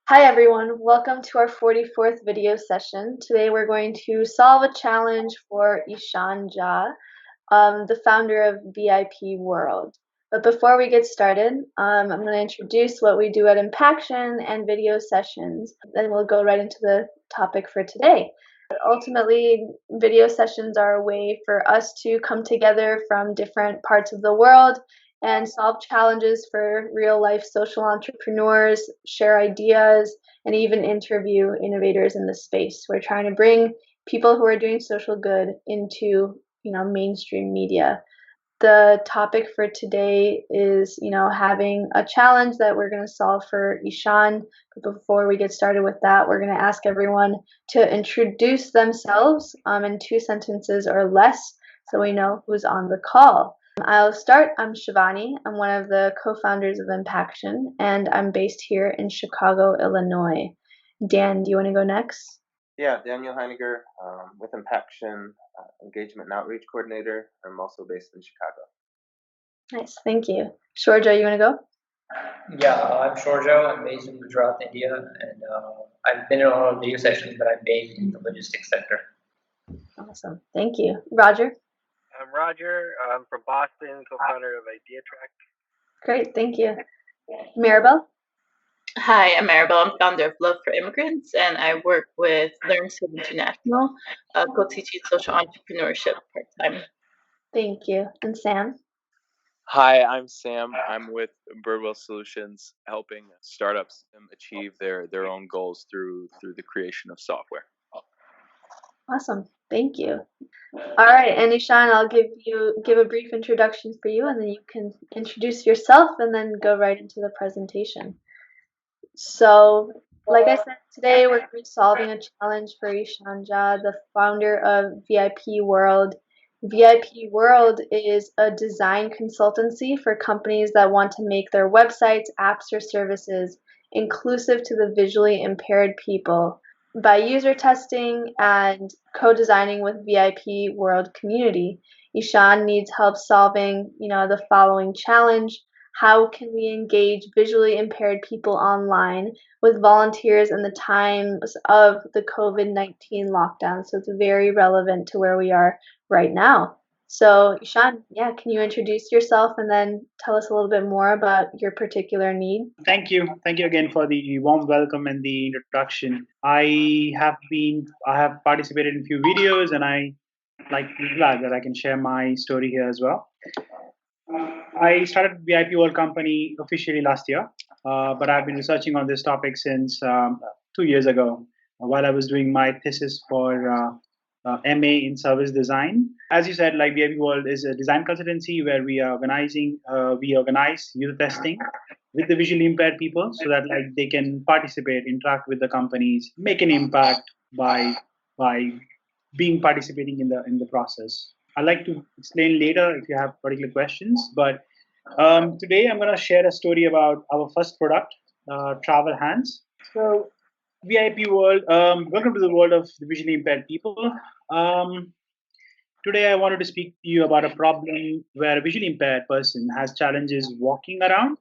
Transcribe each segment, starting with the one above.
Hi everyone, welcome to our 44th video session. Today we're going to solve a challenge for Ishan Jha, the founder of VIP World. But before we get started, I'm going to introduce what we do at Impaction and video sessions. Then we'll go right into the topic for today. Ultimately, video sessions are a way for us to come together from different parts of the world and solve challenges for real life social entrepreneurs, share ideas, and even interview innovators in the space. We're trying to bring people who are doing social good into mainstream media. The topic for today is, having a challenge that we're going to solve for Ishan. But before we get started with that, we're going to ask everyone to introduce themselves in 2 sentences or less so we know who's on the call. I'll start. I'm Shivani. I'm one of the co-founders of Impaction, and I'm based here in Chicago, Illinois. Dan, do you want to go next? Yeah, Daniel Heiniger with Impaction, Engagement and Outreach Coordinator. I'm also based in Chicago. Nice, thank you. Shorja, you want to go? Yeah, I'm Shorjo. I'm based in Gujarat, India, and I've been in a lot of video sessions, but I'm based in the logistics sector. Awesome, thank you. Roger? I'm Roger. I'm from Boston, co-founder of IdeaTrack. Great, thank you. Maribel? Hi, I'm Maribel. I'm founder of Love for Immigrants, and I work with LearnSoul International, co-teaching social entrepreneurship part-time. Thank you. And Sam? Hi, I'm Sam. I'm with Birdwell Solutions, helping startups achieve their own goals through the creation of software. Awesome, thank you. All right, and Ishan, I'll give a brief introduction for you, and then you can introduce yourself and then go right into the presentation. So, like I said, today we're going to be solving a challenge for Ishan Jha, the founder of VIP World. VIP World is a design consultancy for companies that want to make their websites, apps, or services inclusive to the visually impaired people by user testing and co-designing with VIP World community. Ishan needs help solving, the following challenge. How can we engage visually impaired people online with volunteers in the times of the COVID-19 lockdown? So it's very relevant to where we are right now. So Ishan, can you introduce yourself and then tell us a little bit more about your particular need? Thank you again for the warm welcome and the introduction. I have participated in a few videos, and I glad that I can share my story here as well. I started VIP World Company officially last year, but I've been researching on this topic since 2 years ago while I was doing my thesis for MA in service design. As you said, VIP World is a design consultancy where we organize user testing with the visually impaired people so that they can participate, interact with the companies, make an impact by being participating in the process. I'd like to explain later if you have particular questions, but today I'm going to share a story about our first product, Travel Hands. So VIP World, welcome to the world of the visually impaired people. Today I wanted to speak to you about a problem where a visually impaired person has challenges walking around.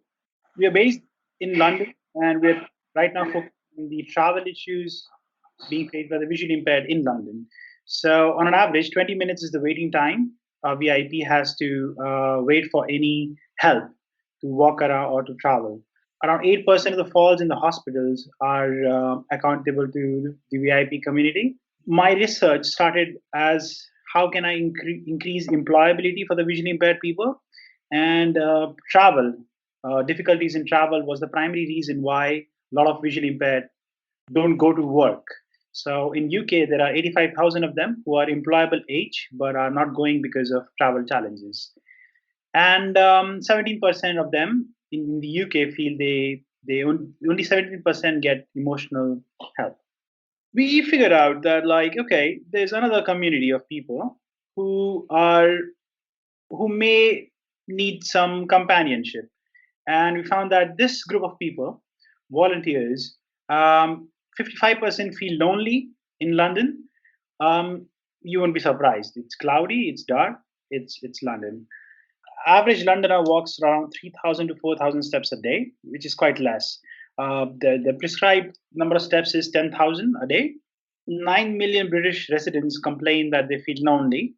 We are based in London, and we're right now focusing on the travel issues being faced by the visually impaired in London. So on an average, 20 minutes is the waiting time a VIP has to wait for any help to walk around or to travel. Around 8% of the falls in the hospitals are accountable to the VIP community. My research started as how can I increase employability for the visually impaired people, and travel. Difficulties in travel was the primary reason why a lot of visually impaired don't go to work. So in UK, there are 85,000 of them who are employable age, but are not going because of travel challenges. And 17% of them in the UK feel they only 17% get emotional help. We figured out that okay, there's another community of people who may need some companionship, and we found that this group of people, volunteers, 55% feel lonely in London. You won't be surprised. It's cloudy, it's dark, it's London. Average Londoner walks around 3,000 to 4,000 steps a day, which is quite less. The prescribed number of steps is 10,000 a day. 9 million British residents complain that they feel lonely,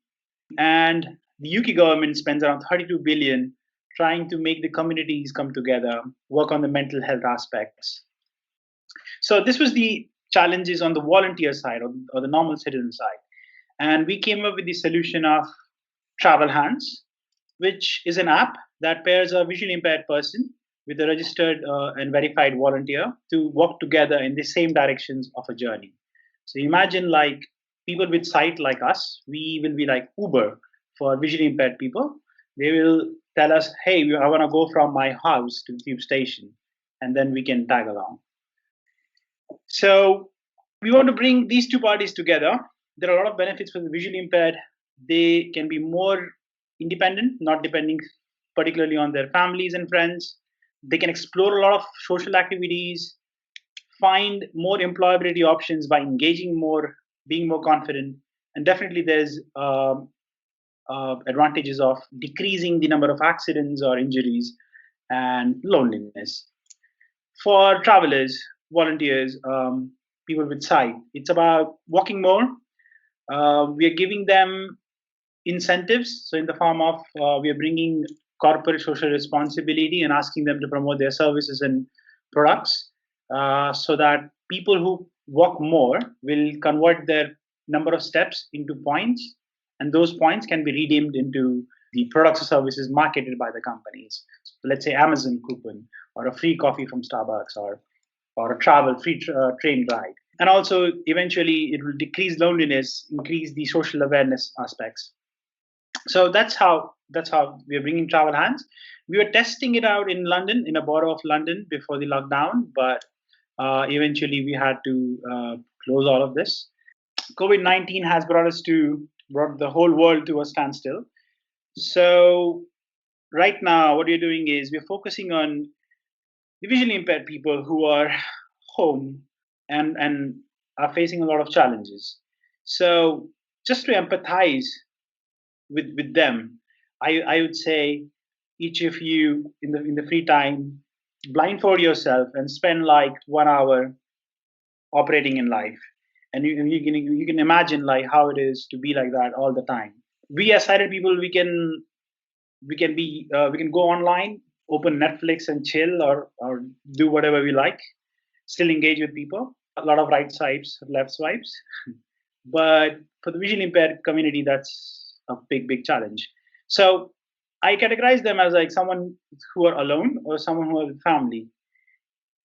and the UK government spends around 32 billion trying to make the communities come together, work on the mental health aspects. So this was the challenges on the volunteer side, or the normal citizen side. And we came up with the solution of Travel Hands, which is an app that pairs a visually impaired person with a registered and verified volunteer to walk together in the same directions of a journey. So imagine like people with sight like us, we will be like Uber for visually impaired people. They will tell us, hey, I want to go from my house to the tube station, and then we can tag along. So we want to bring these two parties together. There are a lot of benefits for the visually impaired. They can be more independent, not depending particularly on their families and friends. They can explore a lot of social activities, find more employability options by engaging more, being more confident, and definitely there's advantages of decreasing the number of accidents or injuries and loneliness. For travelers, volunteers, people with sight, it's about walking more. We are giving them incentives, so in the form of we are bringing corporate social responsibility and asking them to promote their services and products, so that people who walk more will convert their number of steps into points, and those points can be redeemed into the products or services marketed by the companies. So let's say Amazon coupon, or a free coffee from Starbucks, or a travel free train ride. And also eventually it will decrease loneliness, increase the social awareness aspects. So that's how we are bringing Travel Hands. We were testing it out in London, in a borough of London, before the lockdown, but eventually we had to close all of this. COVID-19 has brought the whole world to a standstill. So right now, what we're doing is we're focusing on the visually impaired people who are home and are facing a lot of challenges. So just to empathize with them, I would say each of you in the free time, blindfold yourself and spend like 1 hour operating in life, and you can imagine like how it is to be like that all the time. We as sighted people, we can go online, open Netflix and chill, or do whatever we like, still engage with people. A lot of right swipes, left swipes. But for the visually impaired community, that's a big challenge. So I categorize them as like someone who are alone or someone who has a family.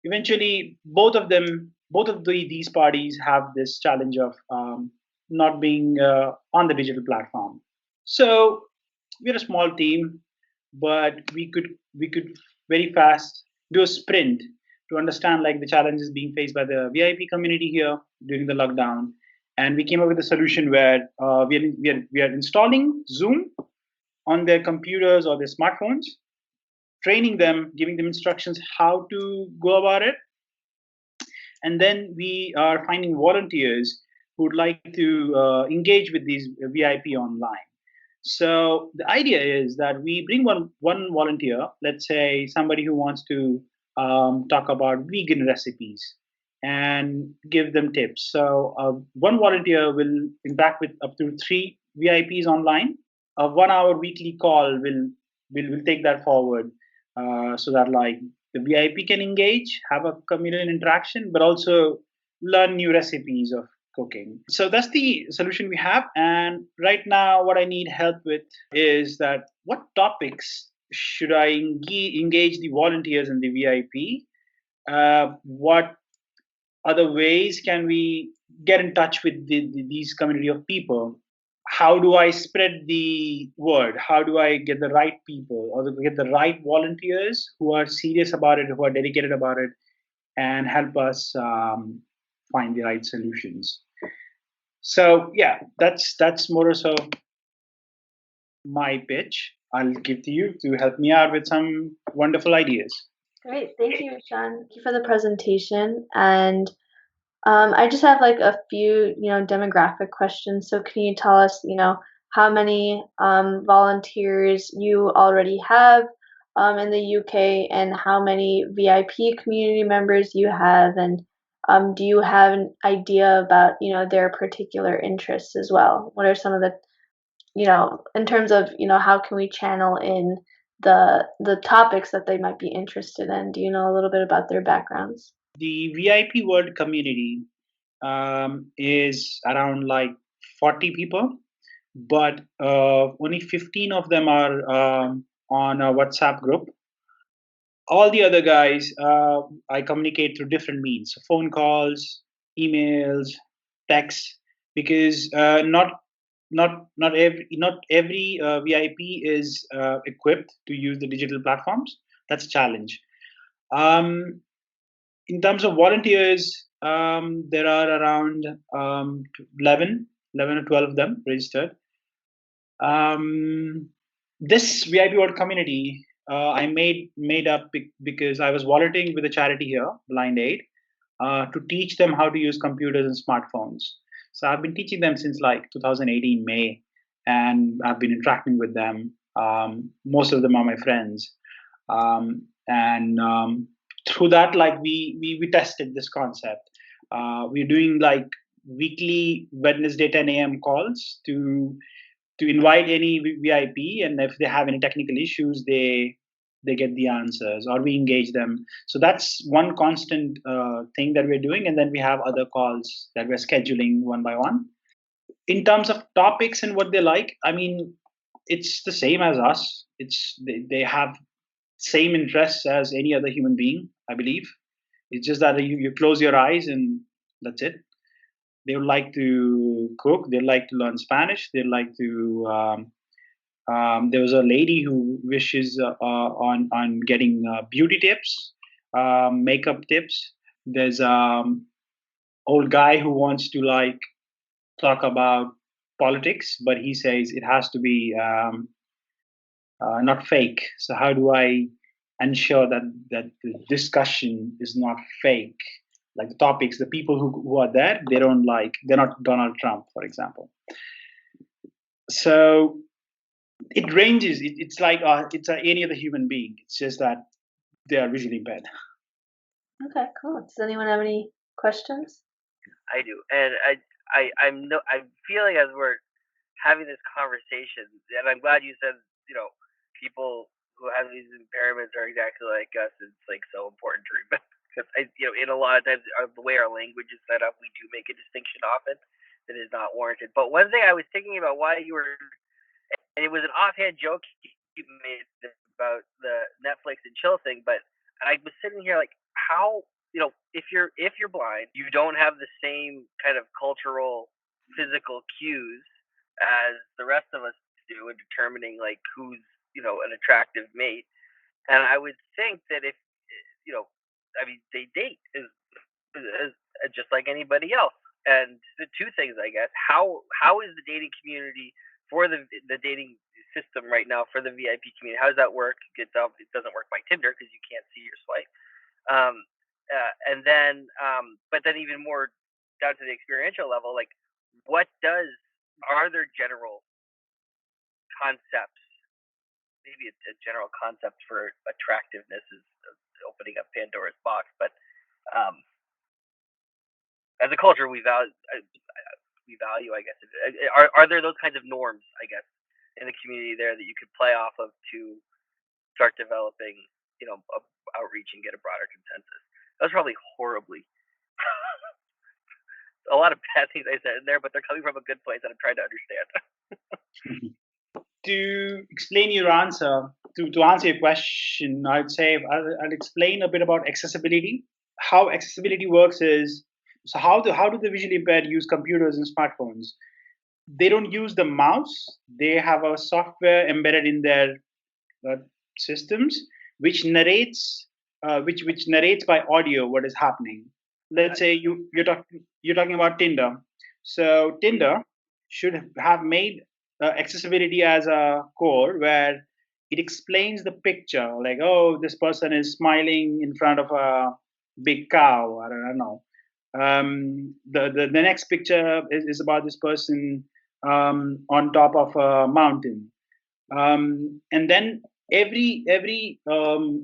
Eventually, these parties have this challenge of not being on the digital platform. So we're a small team, but we could very fast do a sprint to understand like the challenges being faced by the VIP community here during the lockdown, and we came up with a solution where we are installing Zoom on their computers or their smartphones, training them, giving them instructions how to go about it, and then we are finding volunteers who would like to engage with these VIP online. So the idea is that we bring one volunteer, let's say somebody who wants to talk about vegan recipes, and give them tips. So one volunteer will interact with up to 3 VIPs online. A 1 hour weekly call will take that forward, so that like the VIP can engage, have a communal interaction, but also learn new recipes of cooking. So that's the solution we have. And right now, what I need help with is that what topics should I engage the volunteers and the VIP? What other ways can we get in touch with these community of people? How do I spread the word? How do I get the right people, or get the right volunteers who are serious about it, who are dedicated about it, and help us find the right solutions? So yeah, that's more or so my pitch. I'll give to you to help me out with some wonderful ideas. Great, thank you, Ishan. Thank you for the presentation. And I just have like a few, demographic questions. So can you tell us, how many volunteers you already have, in the UK, and how many VIP community members you have, and do you have an idea about their particular interests as well? What are some of the in terms of how can we channel in the topics that they might be interested in? Do you know a little bit about their backgrounds? The VIP World community is around like 40 people, but only 15 of them are on a WhatsApp group. All the other guys, I communicate through different means: phone calls, emails, texts, because not every VIP is equipped to use the digital platforms. That's a challenge. Um, in terms of volunteers, there are around 11 or 12 of them registered. This VIP World community I made up because I was volunteering with a charity here, Blind Aid, to teach them how to use computers and smartphones. So I've been teaching them since like 2018 May, and I've been interacting with them. Most of them are my friends, and through that, like we tested this concept. We're doing like weekly Wednesday 10 a.m. calls to invite any VIP, and if they have any technical issues, they get the answers, or we engage them. So that's one constant thing that we're doing, and then we have other calls that we're scheduling one by one. In terms of topics and what they like, I mean, it's the same as us. They have same interests as any other human being, I believe. It's just that you close your eyes and that's it. They would like to cook. They like to learn Spanish. They like to. There was a lady who wishes on getting beauty tips, makeup tips. There's old guy who wants to like talk about politics, but he says it has to be not fake. So how do I ensure that the discussion is not fake? Like the topics, the people who are there, they're not Donald Trump, for example. So it ranges. It's like any other human being. It's just that they are visually impaired. Okay, cool. Does anyone have any questions? I do, and I'm feeling as we're having this conversation, and I'm glad you said people who have these impairments are exactly like us. It's like so important to remember because in a lot of times the way our language is set up, we do make a distinction often that is not warranted. But one thing I was thinking about why you were, and it was an offhand joke you made about the Netflix and chill thing, but I was sitting here like, how if you're blind, you don't have the same kind of cultural, physical cues as the rest of us do in determining like who's an attractive mate. And I would think that if I mean, they date is just like anybody else. And the two things, I guess, how is the dating community for the dating system right now for the VIP community? How does that work? It doesn't work by Tinder because you can't see your swipe. Um, and then, but then even more down to the experiential level, like are there general concepts? Maybe a general concept for attractiveness is opening up Pandora's box, but um, as a culture, we value, I guess. Are there those kinds of norms, I guess, in the community there that you could play off of to start developing, outreach and get a broader consensus? That was probably horribly a lot of bad things I said in there, but they're coming from a good place, and I'm trying to understand. To explain your answer, to answer your question, I'd say I'll explain a bit about accessibility. How accessibility works is, so how do the visually impaired use computers and smartphones? They don't use the mouse. They have a software embedded in their uh, systems which narrates by audio what is happening. Let's say you're talking about Tinder. So Tinder should have made accessibility as a core where it explains the picture, like, oh, this person is smiling in front of a big cow. I don't know. The next picture is about this person on top of a mountain, and then every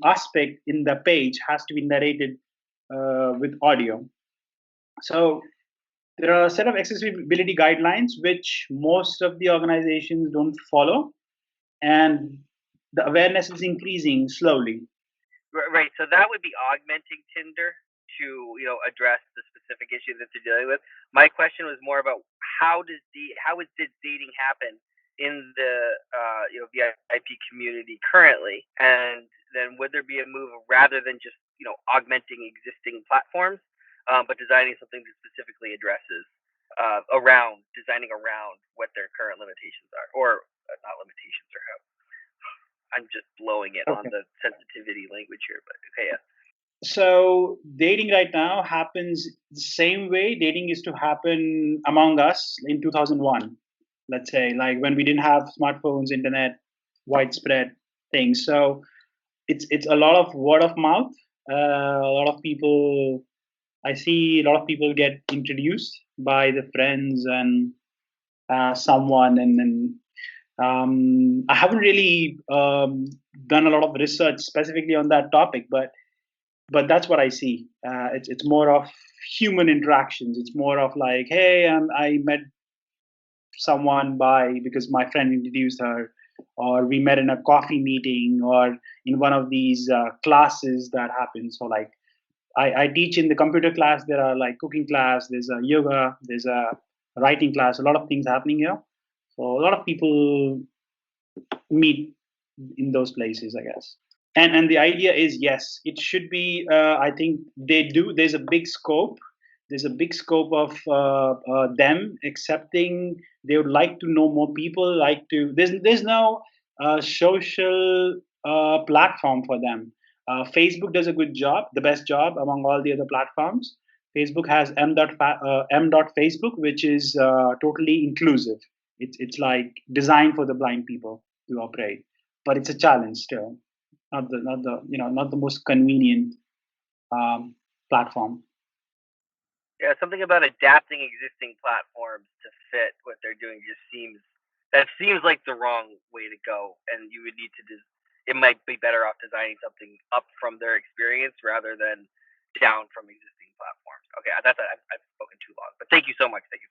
aspect in the page has to be narrated with audio. So there are a set of accessibility guidelines which most of the organizations don't follow, and the awareness is increasing slowly. Right. So that would be augmenting Tinder to address the specific issue that they're dealing with. My question was more about how did dating happen in the VIP community currently, and then would there be a move rather than just augmenting existing platforms, but designing something that specifically addresses designing around what their current limitations are, or not limitations, or how I'm just blowing it on Okay. the sensitivity language here, but okay, yeah. So dating right now happens the same way dating used to happen among us in 2001. Let's say, like when we didn't have smartphones, internet, widespread things. So it's a lot of word of mouth. A lot of people, I see a lot of people get introduced by the friends and someone, and then I haven't really done a lot of research specifically on that topic, but that's what I see. It's more of human interactions. It's more of like, hey, I met someone because my friend introduced her, or we met in a coffee meeting, or in one of these classes that happen. So like I teach in the computer class. There are like cooking class. There's a yoga. There's a writing class. A lot of things happening here. So a lot of people meet in those places, I guess. And the idea is, yes, it should be. I think they do. There's a big scope. There's a big scope of them accepting. They would like to know more people. Like to. There's no social platform for them. Facebook does a good job, the best job among all the other platforms. Facebook has m.facebook, which is totally inclusive. It's like designed for the blind people to operate, but it's a challenge still. Not the most convenient platform. Yeah, something about adapting existing platforms to fit what they're doing just seems like the wrong way to go, and you would need to it might be better off designing something up from their experience rather than down from existing platforms. Okay, that's it. I've spoken too long, but thank you so much. Thank you.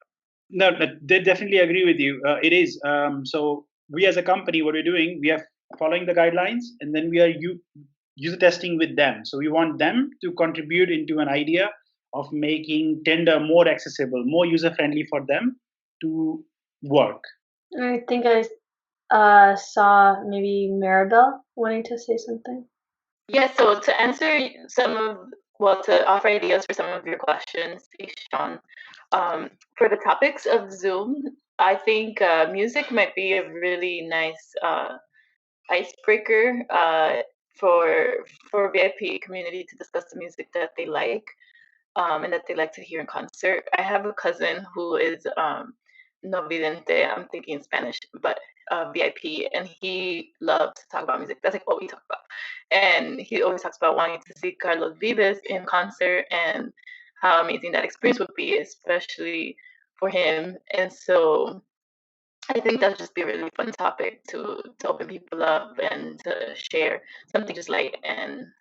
No, they definitely agree with you. It is. So we as a company, what we're doing, we are following the guidelines, and then we are user testing with them. So we want them to contribute into an idea of making Tinder more accessible, more user friendly for them to work. I think I saw maybe Maribel wanting to say something. Yeah, so to answer to offer ideas for some of your questions, Ishan, for the topics of Zoom, I think music might be a really nice icebreaker for VIP community to discuss the music that they like and that they like to hear in concert. I have a cousin who is no vidente, I'm thinking in Spanish, but VIP, and he loves to talk about music. That's like what we talk about. And he always talks about wanting to see Carlos Vives in concert and how amazing that experience would be, especially for him. And so I think that would just be a really fun topic to open people up and to share something just light and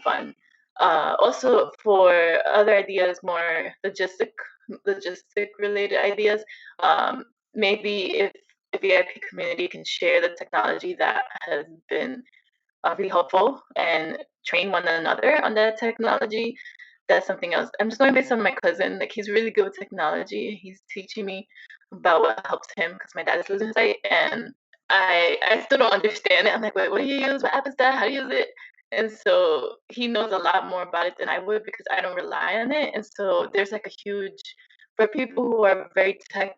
fun. Also, for other ideas, more logistic related ideas, maybe if the VIP community can share the technology that has been really helpful and train one another on that technology. That's something else. I'm just going based on my cousin. Like he's really good with technology. He's teaching me about what helps him because my dad is losing sight, and I still don't understand it. I'm like, wait, what do you use? What app is that? How do you use it? And so he knows a lot more about it than I would because I don't rely on it. And so there's like a huge for people who are very tech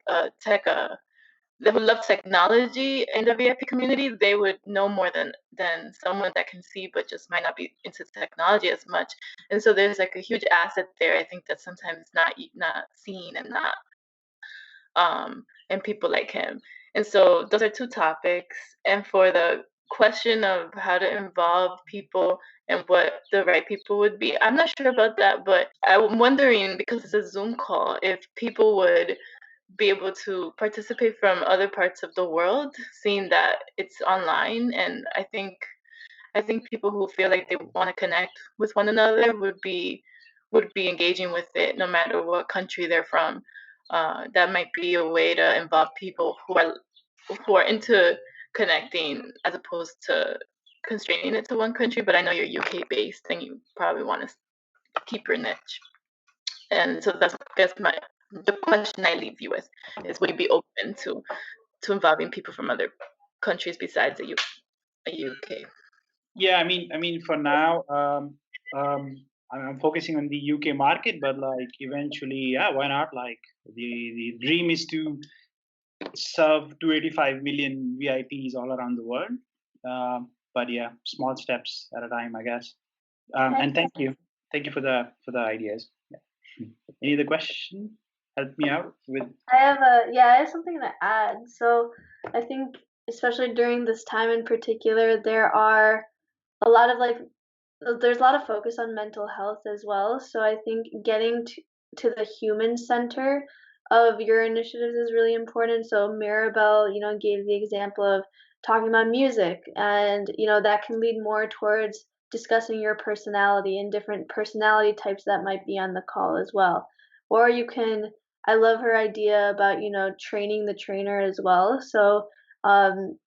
they would love technology in the VIP community, they would know more than someone that can see but just might not be into technology as much. And so there's like a huge asset there. I think that sometimes not seen and not and people like him. And so those are two topics. And for the question of how to involve people and what the right people would be, I'm not sure about that, but I'm wondering because it's a Zoom call if people would be able to participate from other parts of the world, seeing that it's online. And I think people who feel like they want to connect with one another would be engaging with it, no matter what country they're from. That might be a way to involve people who are into connecting, as opposed to constraining it to one country. But I know you're UK based, and you probably want to keep your niche. And so that's, I guess, the question I leave you with is: would you be open to involving people from other countries besides the UK? Yeah, I mean, for now, I'm focusing on the UK market, but like eventually, yeah, why not? Like the dream is to serve 285 million VIPs all around the world. But yeah, small steps at a time, I guess. And thank you for the ideas. Yeah. Any other question? Help me out with. I have something to add. So I think especially during this time in particular, there are a lot of there's a lot of focus on mental health as well. So I think getting to the human center of your initiatives is really important. So Maribel, gave the example of talking about music, and that can lead more towards discussing your personality and different personality types that might be on the call as well. Or you can, I love her idea about, training the trainer as well. So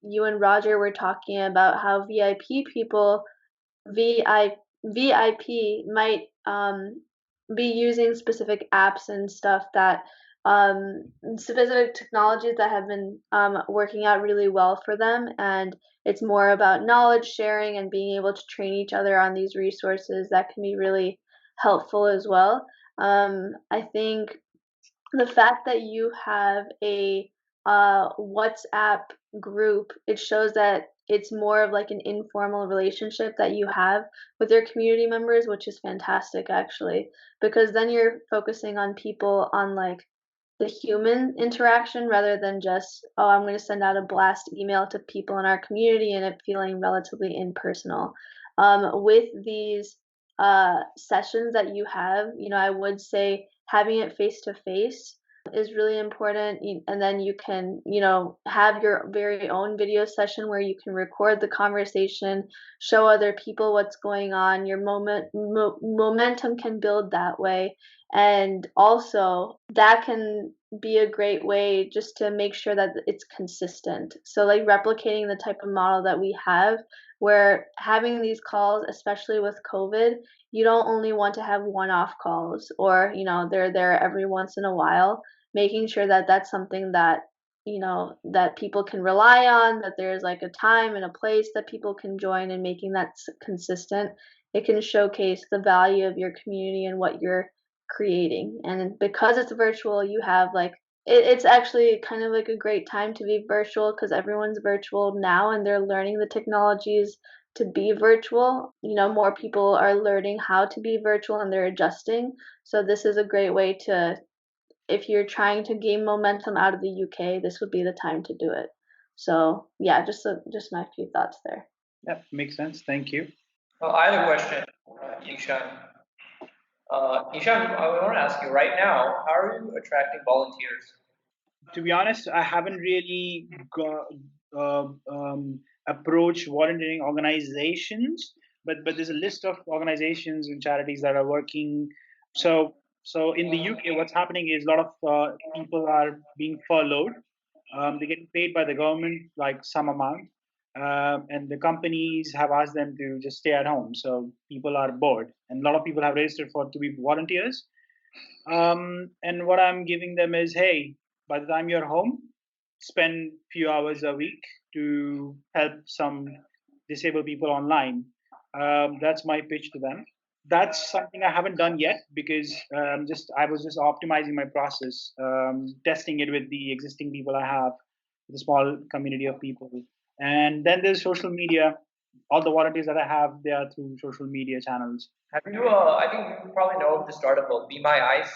you and Roger were talking about how VIP might be using specific apps and stuff that specific technologies that have been working out really well for them, and it's more about knowledge sharing and being able to train each other on these resources that can be really helpful as well. I think the fact that you have a WhatsApp group, it shows that it's more of like an informal relationship that you have with your community members, which is fantastic actually, because then you're focusing on people on like the human interaction rather than just, oh, I'm going to send out a blast email to people in our community and it feeling relatively impersonal. With these sessions that you have, I would say having it face to face is really important. And then you can, have your very own video session where you can record the conversation, show other people what's going on. Your momentum can build that way. And also, that can be a great way just to make sure that it's consistent. So, like replicating the type of model that we have, where having these calls, especially with COVID, you don't only want to have one off calls or, they're there every once in a while, making sure that that's something that, that people can rely on, that there's like a time and a place that people can join, and making that consistent. It can showcase the value of your community and what you're creating. And because it's virtual, you have like it's actually kind of like a great time to be virtual because everyone's virtual now and they're learning the technologies to be virtual. More people are learning how to be virtual and they're adjusting. So this is a great way to, if you're trying to gain momentum out of the UK, this would be the time to do it. So yeah, just my few thoughts there. Yeah, makes sense. Thank you. Well, I have a question, Ishan. Ishan, I want to ask you right now, how are you attracting volunteers? To be honest, I haven't really approached volunteering organizations, but there's a list of organizations and charities that are working. So in the UK, what's happening is a lot of people are being furloughed. They're getting paid by the government like some amount, and the companies have asked them to just stay at home. So people are bored, and a lot of people have registered to be volunteers. And what I'm giving them is, hey, by the time you're home, spend few hours a week to help some disabled people online. That's my pitch to them. That's something I haven't done yet because I was just optimizing my process, testing it with the existing people I have, the small community of people. And then there's social media. All the volunteers that I have, they are through social media channels. Have you? I think you probably know of the startup called Be My Eyes.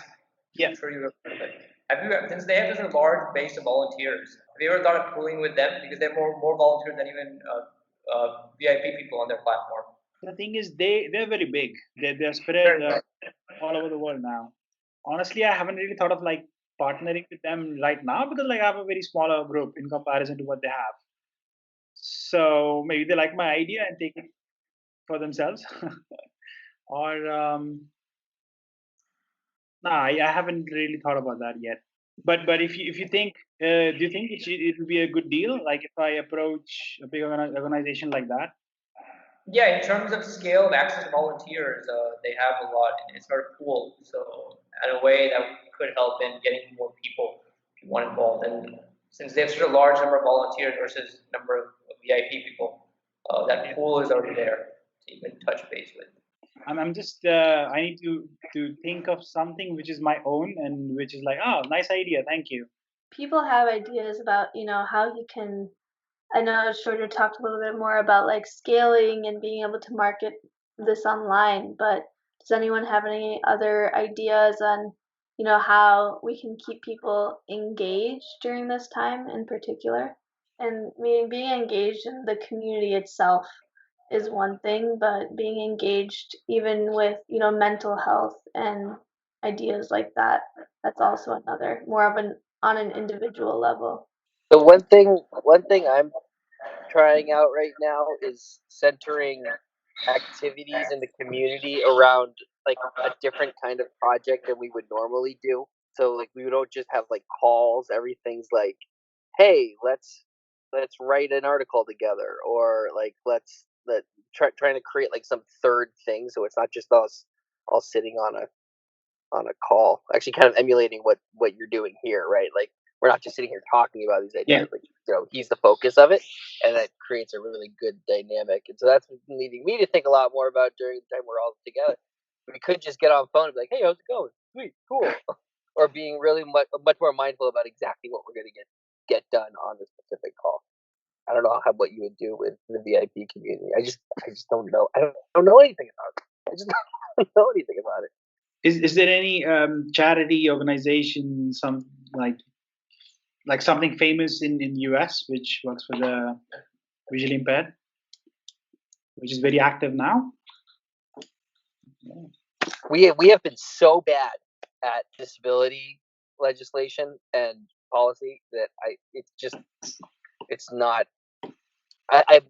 Yeah. I'm sure you've heard of it. Have you? Since they have such a large base of volunteers, have you ever thought of pooling with them because they have more volunteers than even VIP people on their platform? The thing is, they're very big. They're spread all over the world now. Honestly, I haven't really thought of like partnering with them right now because like I have a very smaller group in comparison to what they have. So maybe they like my idea and take it for themselves, or nah, I haven't really thought about that yet. But if you think, do you think it would be a good deal? Like if I approach a big organization like that? Yeah, in terms of scale of access to volunteers, they have a lot, and it's sort of pool. So, in a way, that could help in getting more people to want involved. And since they have such a large number of volunteers versus number of VIP people, that pool is already there to even touch base with. I'm just I need to think of something which is my own and which is like, oh, nice idea, thank you. People have ideas about, how you can. I know Shorter talked a little bit more about like scaling and being able to market this online, but does anyone have any other ideas on, how we can keep people engaged during this time in particular? And being engaged in the community itself is one thing, but being engaged even with, mental health and ideas like that, that's also another, more of an on an individual level. The one thing I'm trying out right now is centering activities in the community around like a different kind of project than we would normally do. So like we don't just have like calls. Everything's like, hey, let's write an article together, or like trying to create like some third thing. So it's not just us all sitting on a call, actually kind of emulating what you're doing here, right? Like we're not just sitting here talking about these ideas. Yeah. Like he's the focus of it, and that creates a really good dynamic. And so that's leading me to think a lot more about during the time we're all together. We could just get on the phone and be like, "Hey, how's it going? Sweet, cool," or being really much more mindful about exactly what we're going to get done on this specific call. I don't know what you would do with the VIP community. I just don't know. I don't know anything about it. I just don't know anything about it. Is there any charity organization, some like something famous in US which works for the visually impaired, which is very active now? We have been so bad at disability legislation and policy that it's not.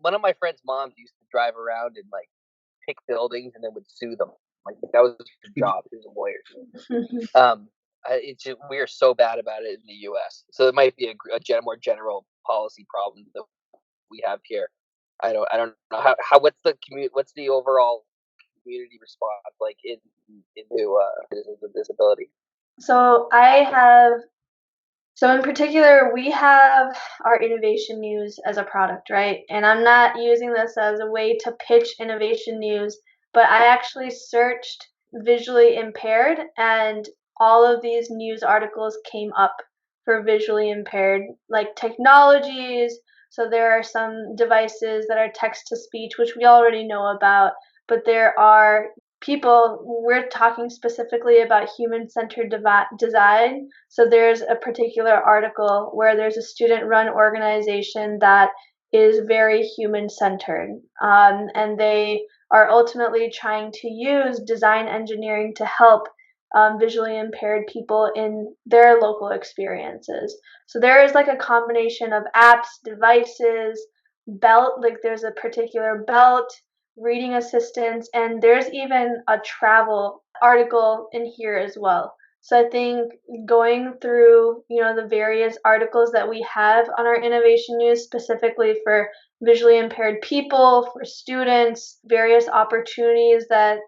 One of my friend's moms used to drive around and like pick buildings and then would sue them. Like that was his job. He was a lawyer. We are so bad about it in the U.S. So it might be a more general policy problem that we have here. I don't know what's the overall community response like into citizens with disability. So in particular, we have our innovation news as a product, right? And I'm not using this as a way to pitch innovation news, but I actually searched visually impaired, and all of these news articles came up for visually impaired, like technologies. So there are some devices that are text to speech, which we already know about, but there are we're talking specifically about human-centered design. So there's a particular article where there's a student-run organization that is very human-centered, and they are ultimately trying to use design engineering to help visually impaired people in their local experiences. So there is like a combination of apps, devices, belt, like there's a particular belt, reading assistance, and there's even a travel article in here as well. So I think going through, the various articles that we have on our innovation news specifically for visually impaired people, for students, various opportunities that,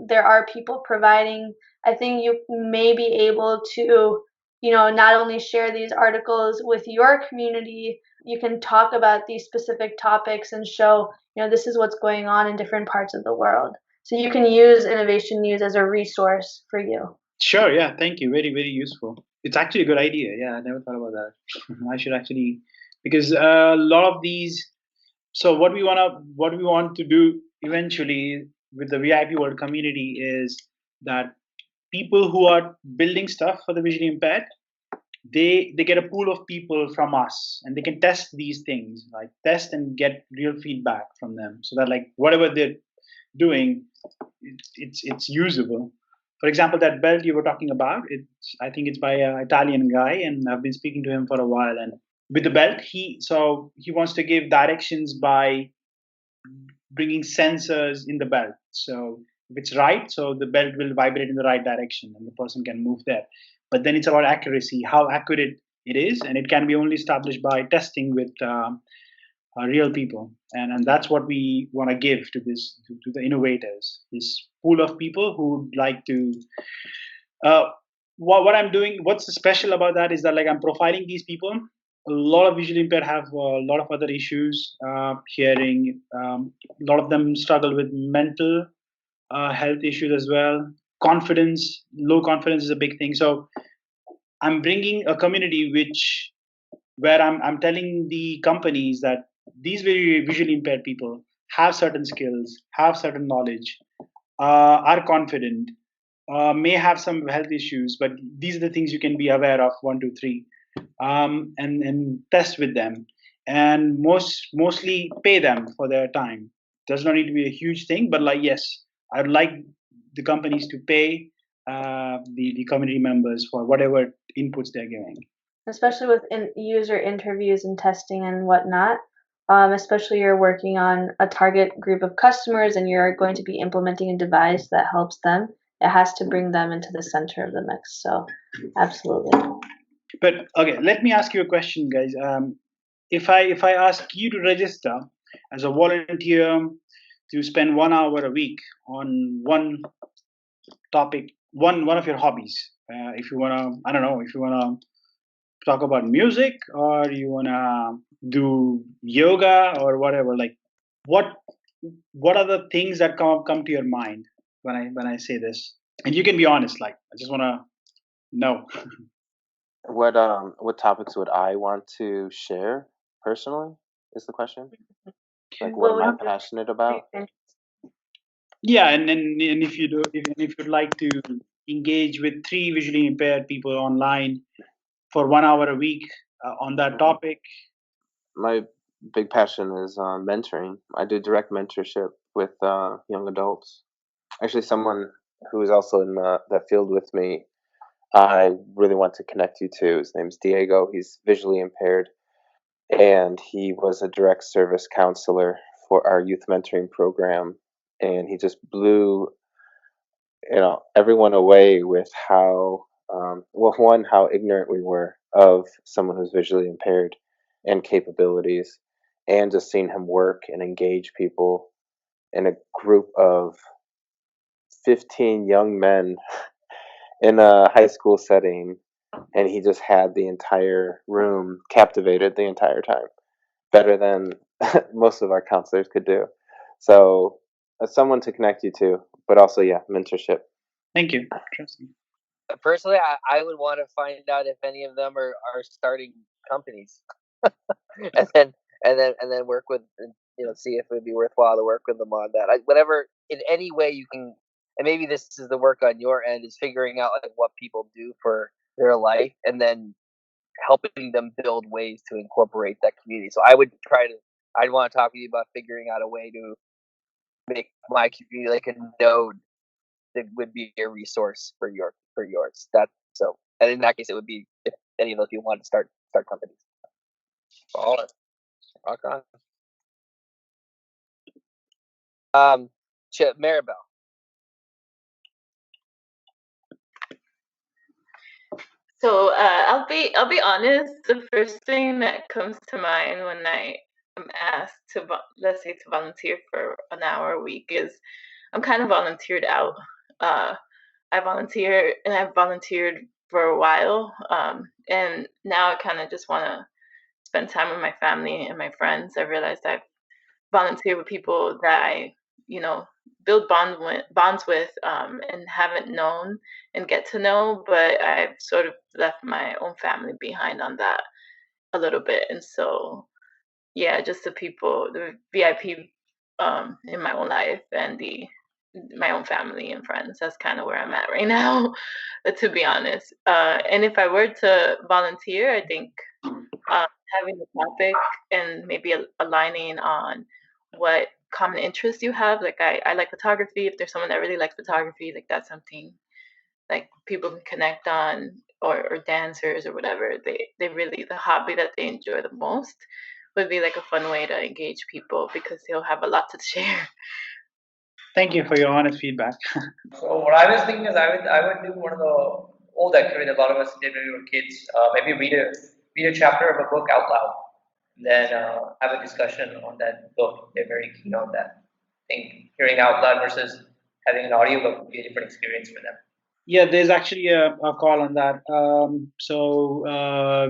there are people providing, I think you may be able to, not only share these articles with your community, you can talk about these specific topics and show, this is what's going on in different parts of the world. So you can use innovation news as a resource for you. Sure, yeah, thank you. Very, very useful. It's actually a good idea. Yeah, I never thought about that. I should actually, because a lot of these. So what we want to do eventually with the VIP World community is that people who are building stuff for the visually impaired, they get a pool of people from us, and they can test these things, like test and get real feedback from them, so that like whatever they're doing, it's usable. For example, that belt you were talking about, I think it's by an Italian guy, and I've been speaking to him for a while. And with the belt, he wants to give directions by bringing sensors in the belt. So if it's right, so the belt will vibrate in the right direction, and the person can move there. But then it's about accuracy, how accurate it is, and it can be only established by testing with real people, and that's what we want to give to to the innovators, this pool of people who would like to uh, what I'm doing, what's special about that is that like I'm profiling these people. A lot of visually impaired have a lot of other issues, hearing. A lot of them struggle with mental health issues as well. Confidence, low confidence is a big thing. So I'm bringing a community where I'm telling the companies that these very visually impaired people have certain skills, have certain knowledge, are confident, may have some health issues, but these are the things you can be aware of. One, two, three, and test with them, and mostly pay them for their time. Does not need to be a huge thing, but like yes, I'd like the companies to pay the community members for whatever inputs they're giving. Especially with user interviews and testing and whatnot. Especially you're working on a target group of customers and you're going to be implementing a device that helps them. It has to bring them into the center of the mix. So, absolutely. But okay, let me ask you a question, guys. If I ask you to register as a volunteer to spend 1 hour a week on one topic, one of your hobbies, if you wanna, I don't know, if you wanna talk about music or you wanna do yoga or whatever, like what what are the things that come to your mind when I say this? And you can be honest. Like I just wanna know. What topics would I want to share personally? Is the question? Like, what What am would I you passionate about? Yeah, and if you do, if you'd like to engage with three visually impaired people online for 1 hour a week on that Mhm. topic. My big passion is mentoring. I do direct mentorship with young adults. Actually, someone who is also in that field with me, I really want to connect you to. His name's Diego. He's visually impaired, and he was a direct service counselor for our youth mentoring program, and he just blew everyone away with how well, one, how ignorant we were of someone who's visually impaired and capabilities, and just seeing him work and engage people in a group of 15 young men in a high school setting, and he just had the entire room captivated the entire time, better than most of our counselors could do. So, someone to connect you to, but also, yeah, mentorship. Thank you. Interesting. Personally, I would want to find out if any of them are starting companies, and then work with, see if it would be worthwhile to work with them on that. Whatever, in any way you can, and maybe this is the work on your end, is figuring out like what people do for their life, and then helping them build ways to incorporate that community. So I'd want to talk to you about figuring out a way to make my community like a node that would be a resource for yours. And in that case, it would be if any of those people want to start companies. Baller. Rock on. Maribel. So I'll be honest. The first thing that comes to mind when I am asked to let's say to volunteer for an hour a week is I'm kind of volunteered out. I volunteer and I've volunteered for a while, and now I kind of just want to spend time with my family and my friends. I realized I've volunteered with people that I, you know, build bonds with, and haven't known and get to know, but I've sort of left my own family behind on that a little bit. And so, yeah, just the people, the VIP in my own life and my own family and friends. That's kind of where I'm at right now, to be honest. And if I were to volunteer, I think having the topic and maybe aligning on what common interests you have. Like I like photography. If there's someone that really likes photography, like that's something like people can connect on, or dancers or whatever. They really, the hobby that they enjoy the most would be like a fun way to engage people because they'll have a lot to share. Thank you for your honest feedback. So what I was thinking is I would do one of the old activities a lot of us did when we were kids. Maybe read a chapter of a book out loud, and then have a discussion on that book. They're very keen on that. I think hearing out loud versus having an audiobook would be a different experience for them. Yeah, there's actually a call on that.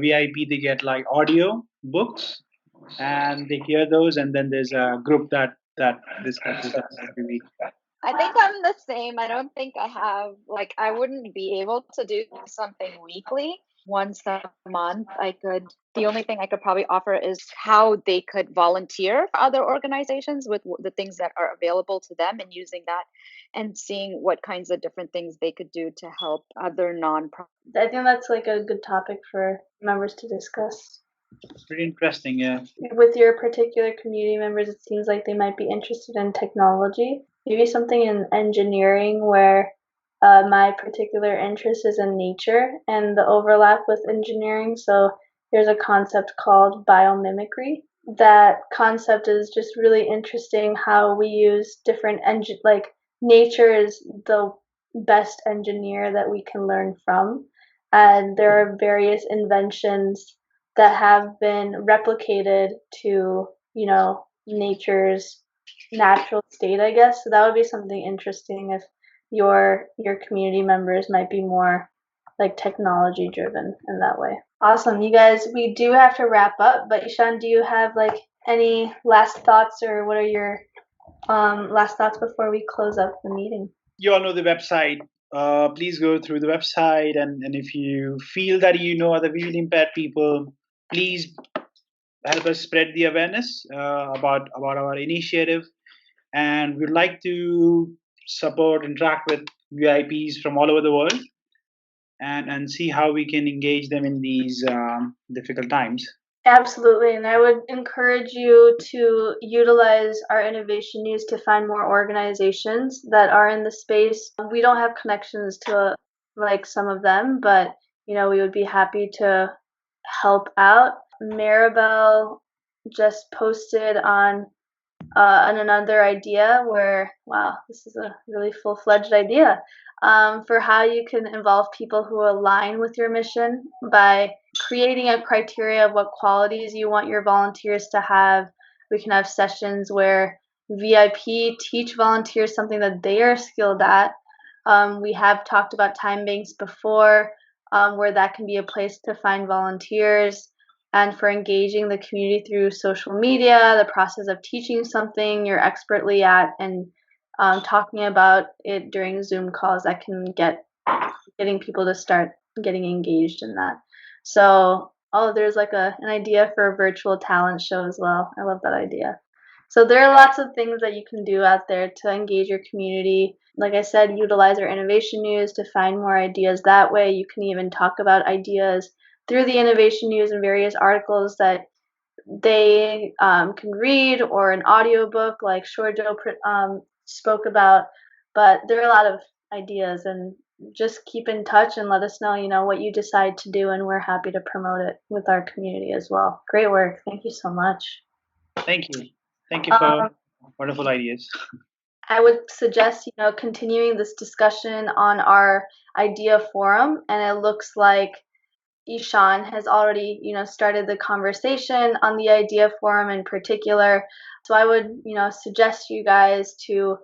VIP, they get like audio books and they hear those, and then there's a group that discusses that every week. I think I'm the same. I don't think I have, like, I wouldn't be able to do something weekly. Once a month, the only thing I could probably offer is how they could volunteer for other organizations with the things that are available to them, and using that and seeing what kinds of different things they could do to help other nonprofits. I think that's like a good topic for members to discuss. Pretty interesting, yeah. With your particular community members, it seems like they might be interested in technology. Maybe something in engineering where my particular interest is in nature and the overlap with engineering. So there's a concept called biomimicry. That concept is just really interesting, how we use different like nature is the best engineer that we can learn from. And there are various inventions that have been replicated to, nature's natural state, I guess. So that would be something interesting if your community members might be more like technology driven in that way. Awesome. You guys, we do have to wrap up, but Ishan, do you have like any last thoughts, or what are your last thoughts before we close up the meeting? You all know the website. Please go through the website, and if you feel that you know other visually impaired people, please help us spread the awareness about our initiative. And we'd like to interact with VIPs from all over the world, and see how we can engage them in these difficult times. Absolutely, and I would encourage you to utilize our innovation news to find more organizations that are in the space. We don't have connections to like some of them, but we would be happy to help out. Maribel just posted on another idea where, wow, this is a really full-fledged idea for how you can involve people who align with your mission by creating a criteria of what qualities you want your volunteers to have. We can have sessions where VIP teach volunteers something that they are skilled at. We have talked about time banks before, where that can be a place to find volunteers. And for engaging the community through social media, the process of teaching something you're expertly at, and talking about it during Zoom calls, that can getting people to start getting engaged in that. So, there's like an idea for a virtual talent show as well. I love that idea. So there are lots of things that you can do out there to engage your community. Like I said, utilize our innovation news to find more ideas that way. You can even talk about ideas through the innovation news and various articles that they can read, or an audiobook like Shorjo spoke about. But there are a lot of ideas, and just keep in touch and let us know, what you decide to do, and we're happy to promote it with our community as well. Great work. Thank you so much. Thank you. Thank you for wonderful ideas. I would suggest, continuing this discussion on our idea forum, and it looks like Ishan has already, started the conversation on the idea forum in particular. So I would, suggest you guys to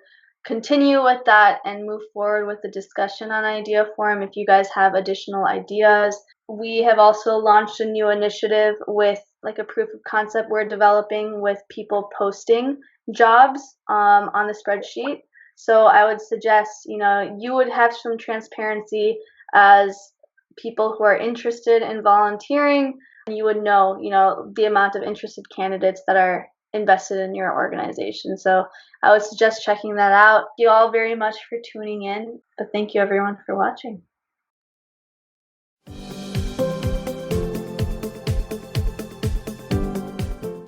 continue with that and move forward with the discussion on idea forum if you guys have additional ideas. We have also launched a new initiative with like a proof of concept we're developing with people posting jobs on the spreadsheet. So I would suggest, you would have some transparency as people who are interested in volunteering. You would know, the amount of interested candidates that are invested in your organization. So I would suggest checking that out. Thank you all very much for tuning in, but thank you everyone for watching.